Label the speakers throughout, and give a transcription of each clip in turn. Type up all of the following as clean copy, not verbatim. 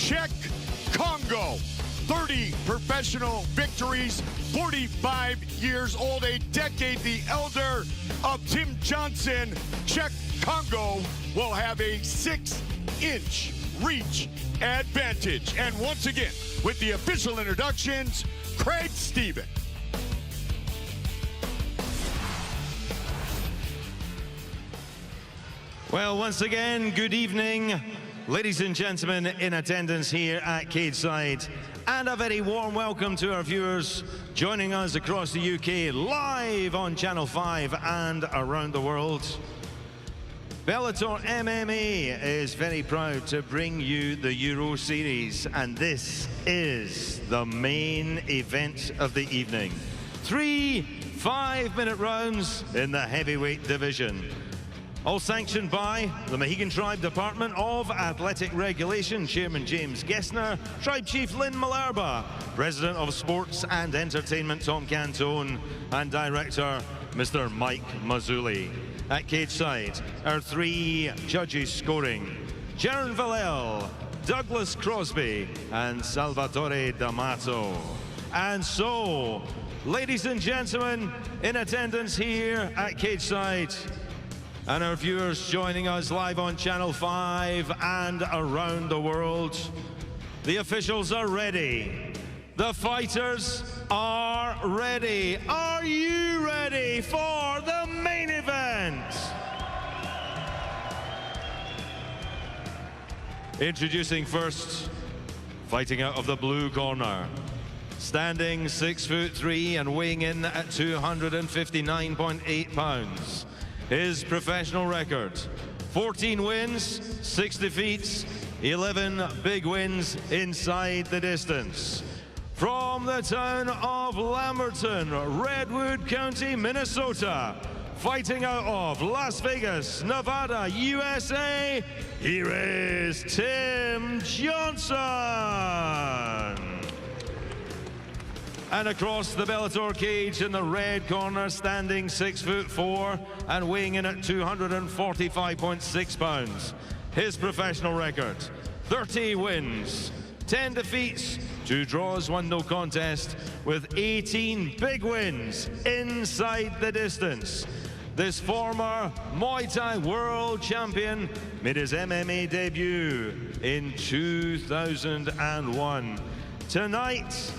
Speaker 1: Cheick Kongo. 30 professional victories, 45 years old, a decade the elder of Tim Johnson. Cheick Kongo will have a 6-inch reach advantage. And once again, with the official introductions, Craig Stephen.
Speaker 2: Well, once again, good evening, ladies and gentlemen in attendance here at Cageside, and a very warm welcome to our viewers joining us across the UK, live on Channel 5 and around the world. Bellator MMA is very proud to bring you the Euro Series, and this is the main event of the evening. 3 5-minute rounds in the heavyweight division. All sanctioned by the Mohegan Tribe Department of Athletic Regulation, Chairman James Gessner, Tribe Chief Lynn Malerba, President of Sports and Entertainment Tom Cantone, and Director Mr. Mike Mazzulli. At Cageside, our 3 judges scoring: Jaron Vallel, Douglas Crosby, and Salvatore D'Amato. And so, ladies and gentlemen in attendance here at Cageside, and our viewers joining us live on Channel 5 and around the world, the officials are ready. The fighters are ready. Are you ready for the main event? Introducing first, fighting out of the blue corner, standing 6'3" and weighing in at 259.8 pounds. His professional record: 14 wins, 6 defeats, 11 big wins inside the distance. From the town of Lamberton, Redwood County, Minnesota, fighting out of Las Vegas, Nevada, USA, here is Tim Johnson. And across the Bellator cage in the red corner, standing 6'4" and weighing in at 245.6 pounds. His professional record: 30 wins, 10 defeats, 2 draws, 1 no contest, with 18 big wins inside the distance. This former Muay Thai world champion made his MMA debut in 2001. Tonight,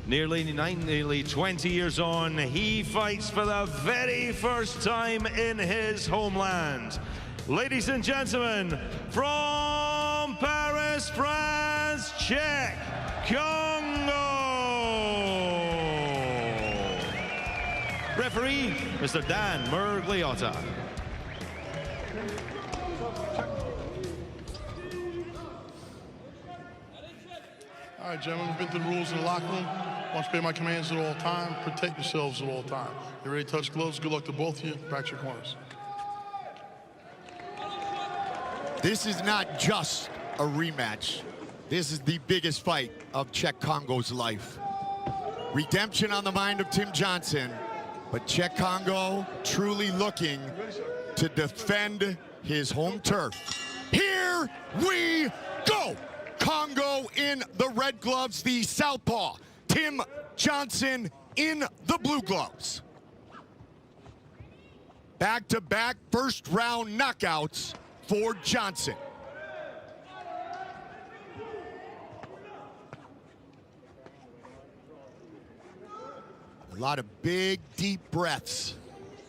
Speaker 2: nearly 20 years on, he fights for the very first time in his homeland. Ladies and gentlemen, from Paris, France, Cheick Kongo. Referee, Mr. Dan Mergliotta.
Speaker 3: All right, gentlemen, we've been through the rules in the locker room. I want you to obey my commands at all times. Protect yourselves at all times. You ready to touch gloves? Good luck to both of you. Back to your corners.
Speaker 1: This is not just a rematch. This is the biggest fight of Cheick Kongo's life. Redemption on the mind of Tim Johnson, but Cheick Kongo truly looking to defend his home turf. Here we go! Kongo in the red gloves, the southpaw. Tim Johnson in the blue gloves. Back-to-back first-round knockouts for Johnson. A lot of big, deep breaths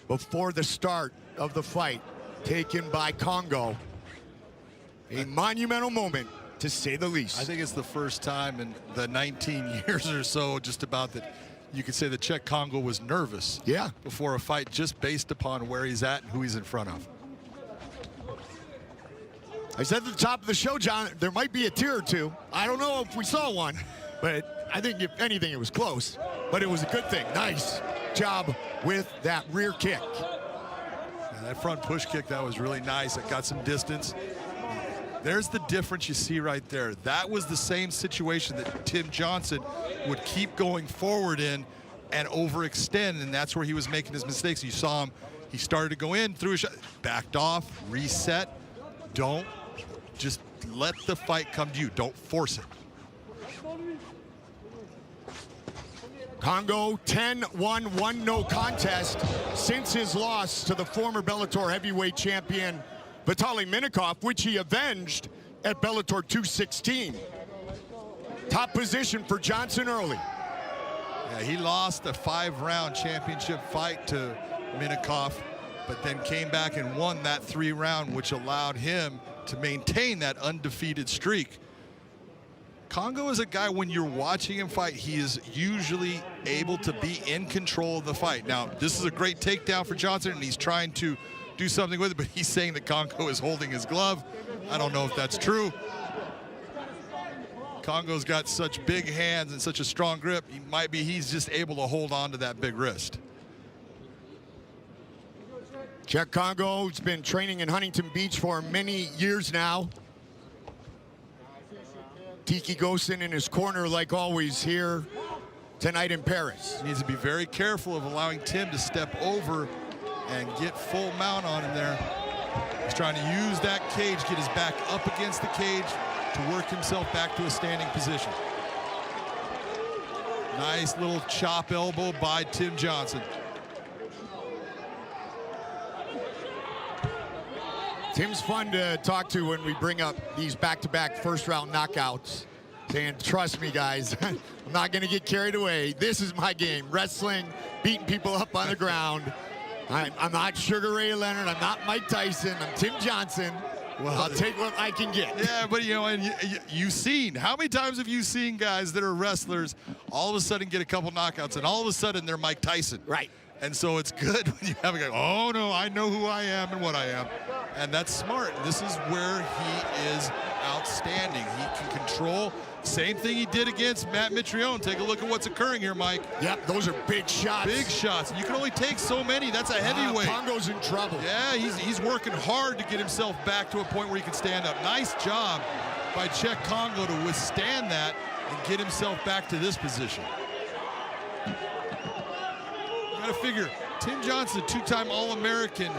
Speaker 1: before the start of the fight taken by Kongo. A monumental moment, to say the least.
Speaker 4: I think it's the first time in the 19 years or so, just about, that you could say that Cheick Kongo was nervous before a fight, just based upon where he's at and who he's in front of.
Speaker 1: I said at the top of the show, John, there might be a tear or two. I don't know if we saw one, but I think if anything, it was close. But it was a good thing. Nice job with that rear kick.
Speaker 4: Yeah, that front push kick, that was really nice. It got some distance. There's the difference you see right there. That was the same situation that Tim Johnson would keep going forward in and overextend, and that's where he was making his mistakes. You saw him, he started to go in, threw a shot, backed off, reset. Don't just let the fight come to you. Don't force it.
Speaker 1: Kongo 10-1, no contest since his loss to the former Bellator heavyweight champion Vitaly Minakov, which he avenged at Bellator 216. Top position for Johnson early.
Speaker 4: Yeah, he lost a 5-round championship fight to Minakov, but then came back and won that 3-round, which allowed him to maintain that undefeated streak. Kongo is a guy, when you're watching him fight, he is usually able to be in control of the fight. Now, this is a great takedown for Johnson, and he's trying to do something with it, but he's saying that Kongo is holding his glove. I don't know if that's true. Kongo's got such big hands and such a strong grip, he's just able to hold on to that big wrist.
Speaker 1: Cheick Kongo has been training in Huntington Beach for many years now. Tiki Gosen in his corner, like always, here tonight in Paris.
Speaker 4: He needs to be very careful of allowing Tim to step over and get full mount on him there. He's trying to use that cage, get his back up against the cage to work himself back to a standing position. Nice little chop elbow by Tim Johnson.
Speaker 1: Tim's fun to talk to when we bring up these back-to-back first-round knockouts, saying, trust me, guys, I'm not going to get carried away. This is my game, wrestling, beating people up on the ground. I'm not Sugar Ray Leonard. I'm not Mike Tyson. I'm Tim Johnson. Well, I'll take what I can get.
Speaker 4: Yeah, but, you know, and you've seen, how many times have you seen guys that are wrestlers all of a sudden get a couple knockouts, and all of a sudden they're Mike Tyson?
Speaker 1: Right.
Speaker 4: And so it's good when you have a guy, oh, no, I know who I am and what I am. And that's smart. This is where he is outstanding. He can control. Same thing he did against Matt Mitrione. Take a look at what's occurring here, Mike.
Speaker 1: Yep, those are big shots.
Speaker 4: Big shots. You can only take so many. That's a heavyweight.
Speaker 1: Kongo's in trouble.
Speaker 4: Yeah, he's working hard to get himself back to a point where he can stand up. Nice job by Cheick Kongo to withstand that and get himself back to this position. You gotta figure, Tim Johnson, two-time All-American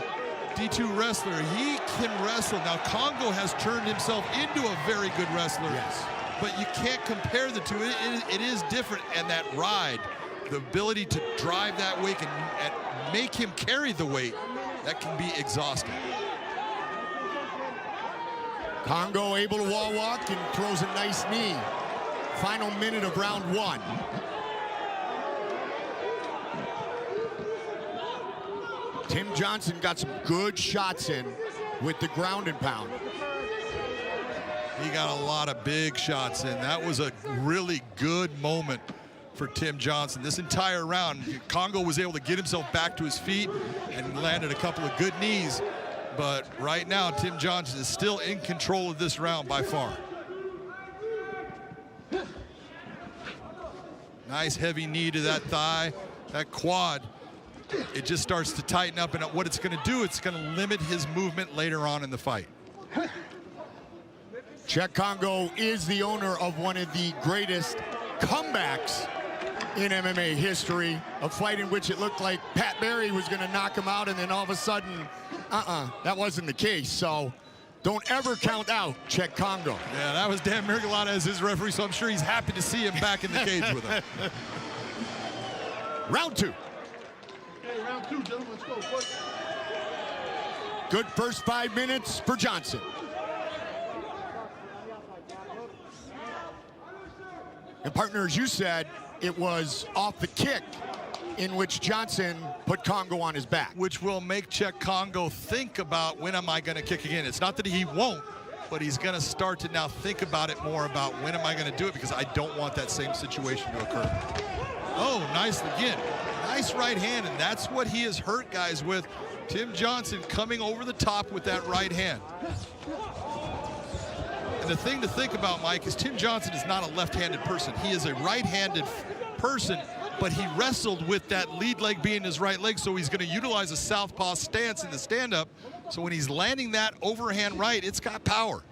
Speaker 4: D2 wrestler, he can wrestle. Now, Kongo has turned himself into a very good wrestler.
Speaker 1: Yes.
Speaker 4: But you can't compare the two. It is different, and that ride, the ability to drive that weight and make him carry the weight, that can be exhausting.
Speaker 1: Kongo able to wall walk and throws a nice knee. Final minute of round 1. Tim Johnson got some good shots in with the ground and pound.
Speaker 4: He got a lot of big shots in. That was a really good moment for Tim Johnson. This entire round, Kongo was able to get himself back to his feet and landed a couple of good knees. But right now, Tim Johnson is still in control of this round by far. Nice heavy knee to that thigh, that quad. It just starts to tighten up, and what it's going to do, it's going to limit his movement later on in the fight.
Speaker 1: Cheick Kongo is the owner of one of the greatest comebacks in MMA history, a fight in which it looked like Pat Barry was going to knock him out, and then all of a sudden, that wasn't the case. So don't ever count out Cheick Kongo.
Speaker 4: Yeah, that was Dan Miragliotta as his referee, so I'm sure he's happy to see him back in the cage with him.
Speaker 1: Round 2.
Speaker 3: Okay, round 2, gentlemen, let's go.
Speaker 1: Good first 5 minutes for Johnson. And partner, as you said, it was off the kick in which Johnson put Kongo on his back.
Speaker 4: Which will make Cheick Kongo think about, when am I going to kick again? It's not that he won't, but he's going to start to now think about it more about, when am I going to do it, because I don't want that same situation to occur. Oh, nice again. Nice right hand, and that's what he has hurt guys with. Tim Johnson coming over the top with that right hand. And the thing to think about, Mike, is Tim Johnson is not a left-handed person. He is a right-handed person, but he wrestled with that lead leg being his right leg, so he's going to utilize a southpaw stance in the stand-up. So when he's landing that overhand right, it's got power.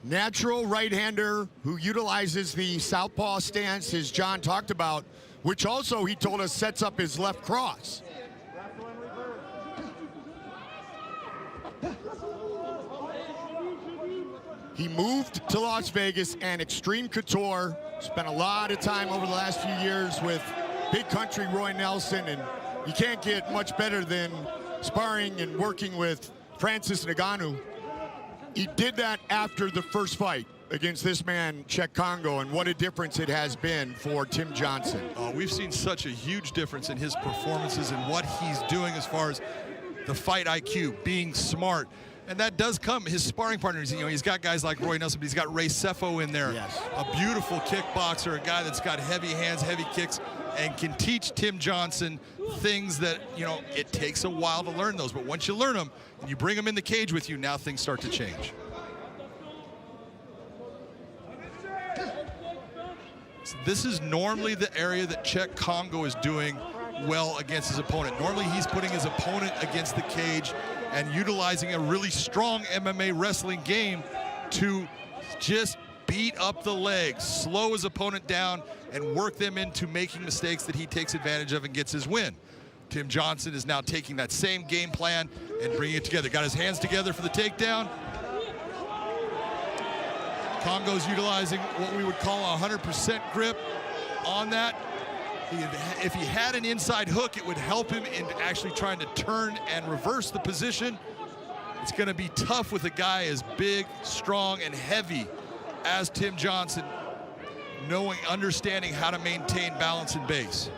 Speaker 1: Natural right-hander who utilizes the southpaw stance, as John talked about, which also, he told us, sets up his left cross. He moved to Las Vegas and Extreme Couture. Spent a lot of time over the last few years with Big Country Roy Nelson, and you can't get much better than sparring and working with Francis Ngannou. He did that after the first fight against this man, Cheick Kongo, and what a difference it has been for Tim Johnson.
Speaker 4: We've seen such a huge difference in his performances and what he's doing as far as the fight IQ, being smart. And that does come, his sparring partners, you know, he's got guys like Roy Nelson, but he's got Ray Sefo in there.
Speaker 1: Yes.
Speaker 4: A beautiful kickboxer, a guy that's got heavy hands, heavy kicks, and can teach Tim Johnson things that, you know, it takes a while to learn those. But once you learn them and you bring them in the cage with you, now things start to change. So this is normally the area that Cheick Kongo is doing well against his opponent. Normally he's putting his opponent against the cage and utilizing a really strong MMA wrestling game to just beat up the legs, slow his opponent down, and work them into making mistakes that he takes advantage of and gets his win. Tim Johnson is now taking that same game plan and bringing it together. Got his hands together for the takedown. Kongo's utilizing what we would call a 100% grip on that. If he had an inside hook, it would help him in actually trying to turn and reverse the position. It's going to be tough with a guy as big, strong, and heavy as Tim Johnson, understanding how to maintain balance and base.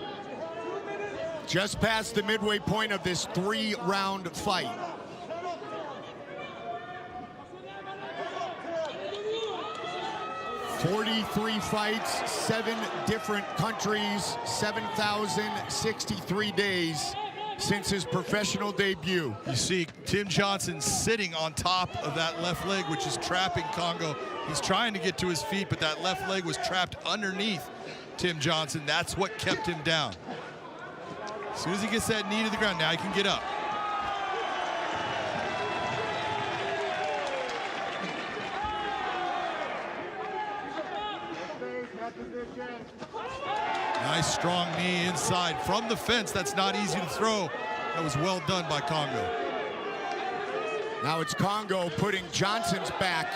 Speaker 1: Just past the midway point of this 3-round fight. "43 fights, 7 different countries, 7,063 days since his professional debut."
Speaker 4: You see Tim Johnson sitting on top of that left leg, which is trapping Kongo. He's trying to get to his feet, but that left leg was trapped underneath Tim Johnson. That's what kept him down. As soon as he gets that knee to the ground, now he can get up. Nice strong knee inside from the fence. That's not easy to throw. That was well done by Kongo.
Speaker 1: Now it's Kongo putting Johnson's back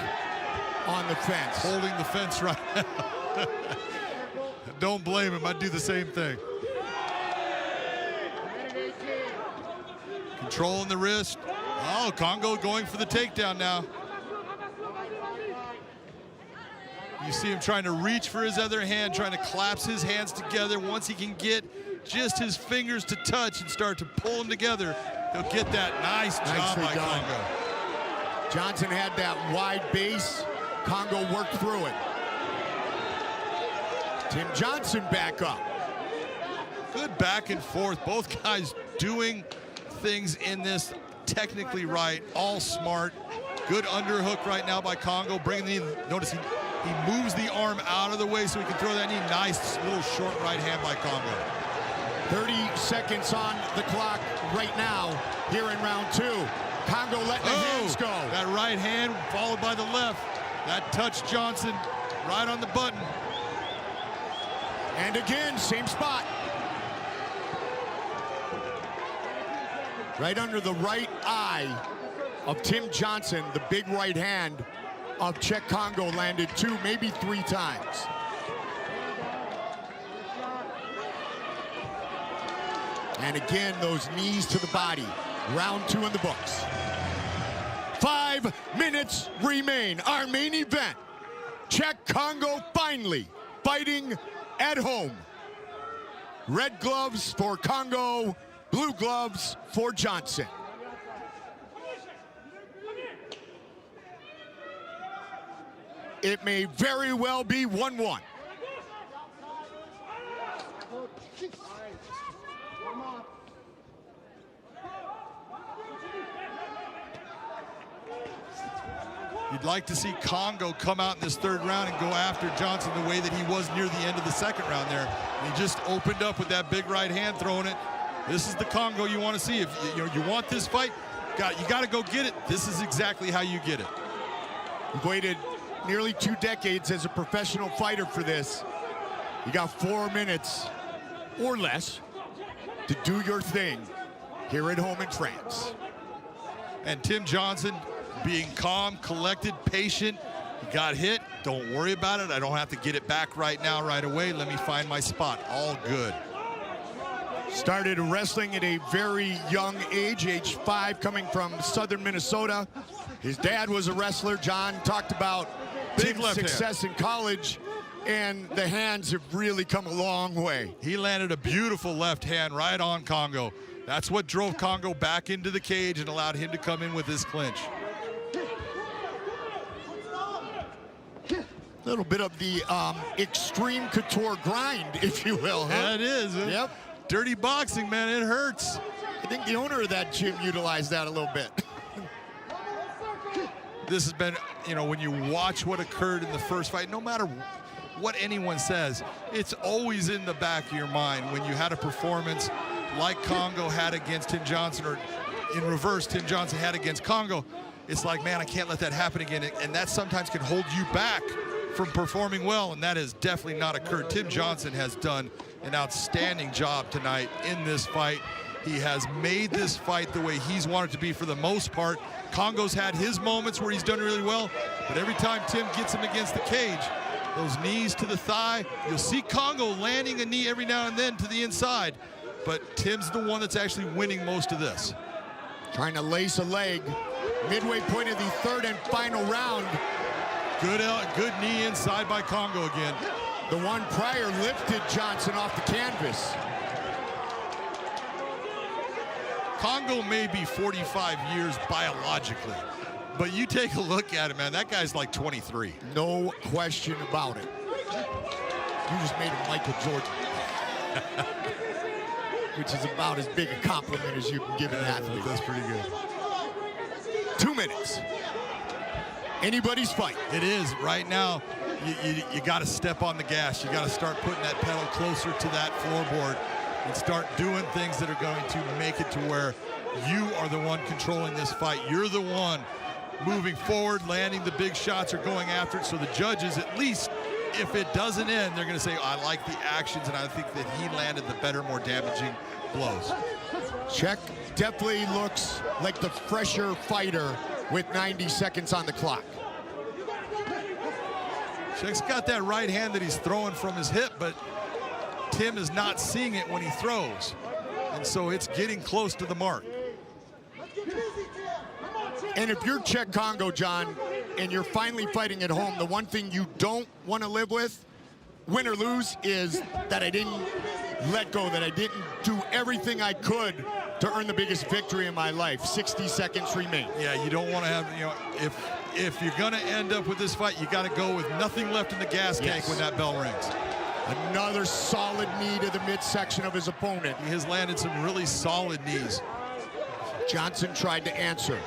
Speaker 1: on the fence.
Speaker 4: Holding the fence right now. Don't blame him. I'd do the same thing. Controlling the wrist. Oh, Kongo going for the takedown now. You see him trying to reach for his other hand, trying to collapse his hands together. Once he can get just his fingers to touch and start to pull them together, he'll get that. Nice job by Kongo.
Speaker 1: Johnson had that wide base. Kongo worked through it. Tim Johnson back up.
Speaker 4: Good back and forth. Both guys doing things in this technically right, all smart. Good underhook right now by Kongo. Bringing the, notice he moves the arm out of the way so he can throw that knee. Nice little short right hand by Kongo.
Speaker 1: 30 seconds on the clock right now here in round 2. Kongo letting the hands go.
Speaker 4: That right hand followed by the left. That touched Johnson right on the button.
Speaker 1: And again, same spot. Right under the right eye of Tim Johnson, the big right hand of Cheick Kongo landed 2, maybe 3 times. And again, those knees to the body. Round 2 in the books. 5 minutes remain. Our main event. Cheick Kongo finally fighting at home. Red gloves for Kongo, blue gloves for Johnson. It may very well be 1-1.
Speaker 4: You'd like to see Kongo come out in this 3rd round and go after Johnson the way that he was near the end of the 2nd round there. And he just opened up with that big right hand, throwing it. This is the Kongo you want to see. If you want this fight, you got to go get it. This is exactly how you get it.
Speaker 1: You've waited nearly 2 decades as a professional fighter for this. You got 4 minutes or less to do your thing here at home in France.
Speaker 4: And Tim Johnson being calm, collected, patient, He got hit. Don't worry about it. I don't have to get it back right now, right away. Let me find my spot. All good.
Speaker 1: Started wrestling at a very young age 5, coming from southern Minnesota. His dad was a wrestler. John talked about big success in college, and the hands have really come a long way.
Speaker 4: He landed a beautiful left hand right on Kongo. That's what drove Kongo back into the cage and allowed him to come in with his clinch.
Speaker 1: A little bit of the extreme couture grind, if you will. Huh?
Speaker 4: Yeah, it is.
Speaker 1: Yep.
Speaker 4: Dirty boxing, man, it hurts.
Speaker 1: I think the owner of that gym utilized that a little bit.
Speaker 4: This has been, you know, when you watch what occurred in the first fight, no matter what anyone says, it's always in the back of your mind when you had a performance like Kongo had against Tim Johnson, or in reverse, Tim Johnson had against Kongo. It's like, man, I can't let that happen again. And that sometimes can hold you back from performing well, and that has definitely not occurred. Tim Johnson has done an outstanding job tonight in this fight. He has made this fight the way he's wanted to be for the most part. Kongo's had his moments where he's done really well, but every time Tim gets him against the cage, those knees to the thigh, you'll see Kongo landing a knee every now and then to the inside, but Tim's the one that's actually winning most of this.
Speaker 1: Trying to lace a leg. Midway point of the third and final round.
Speaker 4: Good knee inside by Kongo again.
Speaker 1: The one prior lifted Johnson off the canvas.
Speaker 4: Kongo may be 45 years biologically, but you take a look at him, man, that guy's like 23.
Speaker 1: No question about it. You just made him Michael Jordan. Which is about as big a compliment as you can give an athlete.
Speaker 4: That's pretty good.
Speaker 1: 2 minutes. Anybody's fight.
Speaker 4: It is. Right now, you got to step on the gas. You got to start putting that pedal closer to that floorboard and start doing things that are going to make it to where you are the one controlling this fight. You're the one moving forward, landing the big shots, or going after it. So the judges, at least if it doesn't end, they're going to say, I like the actions, and I think that he landed the better, more damaging blows.
Speaker 1: Cheick definitely looks like the fresher fighter with 90 seconds on the clock.
Speaker 4: Cheick's got that right hand that he's throwing from his hip, but Tim is not seeing it when he throws. And so it's getting close to the mark.
Speaker 1: And if you're Cheick Kongo, John, and you're finally fighting at home, the one thing you don't want to live with, win or lose, is that I didn't let go, that I didn't do everything I could to earn the biggest victory in my life. 60 seconds remain.
Speaker 4: Yeah, you don't want to have, you know, if you're going to end up with this fight, you got to go with nothing left in the gas tank when that bell rings.
Speaker 1: Another solid knee to the midsection of his opponent.
Speaker 4: He has landed some really solid knees.
Speaker 1: Johnson tried to answer.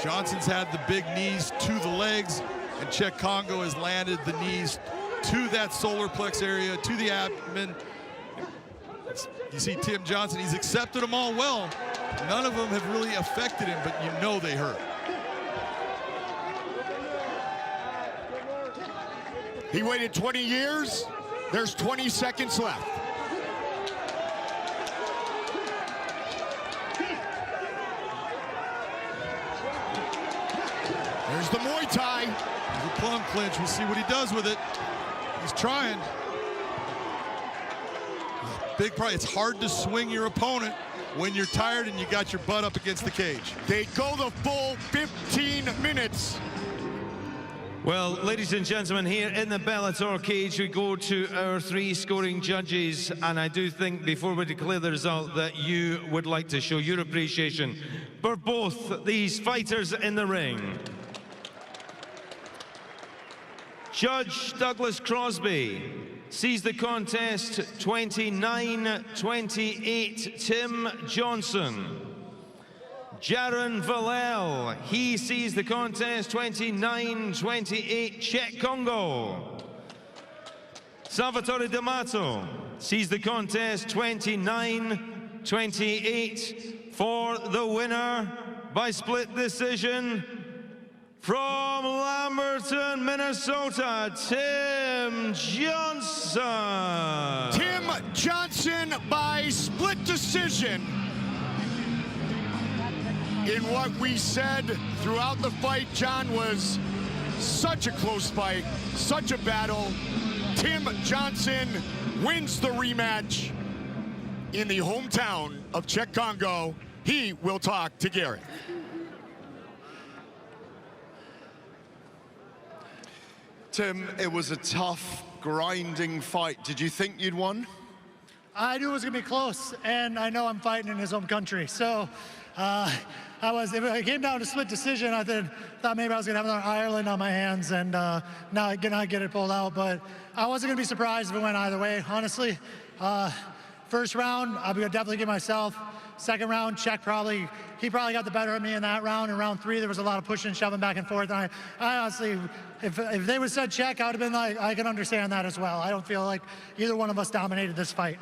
Speaker 4: Johnson's had the big knees to the legs, and Cheick Kongo has landed the knees to that solar plex area, to the abdomen. You see Tim Johnson, he's accepted them all well. None of them have really affected him, but you know they hurt.
Speaker 1: He waited 20 years. There's 20 seconds left. There's the Muay Thai.
Speaker 4: The plum clinch, we'll see what he does with it. He's trying. Big price. It's hard to swing your opponent when you're tired and you got your butt up against the cage.
Speaker 1: They go the full 15 minutes.
Speaker 2: Well, ladies and gentlemen, here in the Bellator cage, we go to our 3 scoring judges, and I do think before we declare the result that you would like to show your appreciation for both these fighters in the ring. Judge Douglas Crosby sees the contest 29-28 Tim Johnson. Jaron Vallel, he sees the contest 29-28 Cheick Kongo. Salvatore D'Amato sees the contest 29-28 for the winner by split decision from Lamberton, Minnesota, Tim Johnson.
Speaker 1: Tim Johnson by split decision. in what we said throughout the fight, John, was such a close fight, such a battle. Tim Johnson wins the rematch in the hometown of Cheick Kongo. He will talk to Garrett.
Speaker 5: Tim, it was a tough, grinding fight. Did you think you'd won?
Speaker 6: I knew it was going to be close, and I know I'm fighting in his home country. So if it came down to split decision, I thought maybe I was going to have another Ireland on my hands and not get it pulled out. But I wasn't going to be surprised if it went either way, honestly. First round, I'm going to definitely give myself. Second round, Cheick he probably got the better of me in that round. In round 3, there was a lot of pushing and shoving back and forth. And I honestly, if they would have said Cheick, I would have been like, I can understand that as well. I don't feel like either one of us dominated this fight.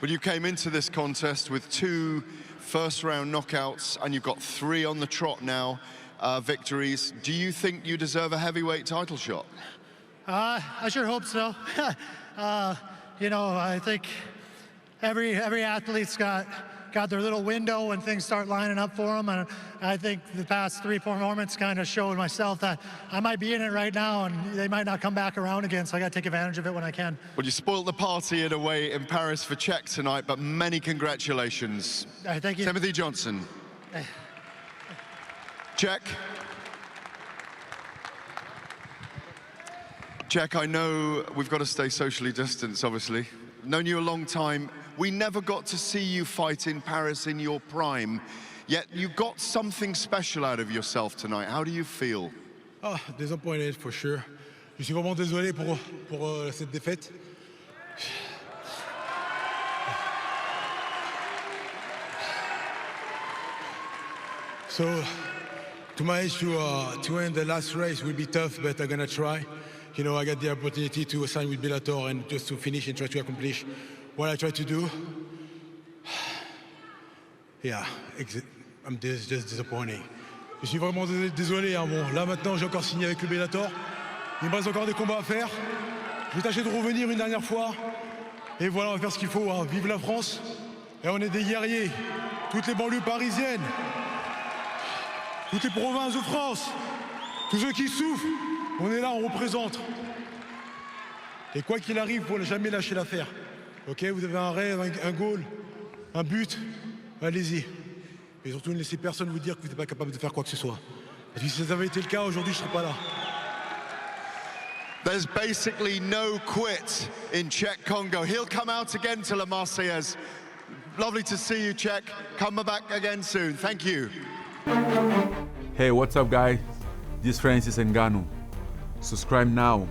Speaker 5: Well, you came into this contest with 2 first-round knockouts, and you've got 3 on the trot now, victories. Do you think you deserve a heavyweight title shot?
Speaker 6: I sure hope so. You know, I think every athlete's got their little window when things start lining up for them, and I think the past 3 performances kind of showed myself that I might be in it right now, and they might not come back around again, so I got to take advantage of it when I can.
Speaker 5: Well, you spoiled the party in a way in Paris for Cheick tonight, but many congratulations.
Speaker 6: Thank you.
Speaker 5: Timothy Johnson. Cheick. Cheick, I know we've got to stay socially distanced, obviously. Known you a long time. We never got to see you fight in Paris in your prime, yet you got something special out of yourself tonight. How do you feel?
Speaker 7: Disappointed for sure. Je suis vraiment désolé pour cette défaite. So, to my age, to end the last race will be tough, but I'm gonna try. You know, I got the opportunity to sign with Bellator and just to finish and try to accomplish what I try to do. Yeah, I'm just disappointing. Je suis vraiment désolé. Hein. Bon, là maintenant, j'ai encore signé avec le Bellator. Il me reste encore des combats à faire. Je vais tâcher de revenir une dernière fois. Et voilà, on va faire ce qu'il faut. Hein. Vive la France. Et on est des guerriers. Toutes les banlieues parisiennes. Toutes les provinces de France. Tous ceux qui souffrent. On est là, on représente. Et quoi qu'il arrive, il ne faut jamais lâcher l'affaire. Ok, vous avez un rêve, un goal, un but, allez-y. Et surtout, ne laissez personne vous dire que vous n'êtes pas capable de faire quoi que ce soit. Parce que si ça avait été le cas, aujourd'hui, je ne serais pas là.
Speaker 5: There's basically no quit in Cheick Kongo. He'll come out again to La Marseillaise. Lovely to see you, Cheick. Come back again soon. Thank you.
Speaker 8: Hey, what's up, guys? This is Francis Ngannou. Subscribe now.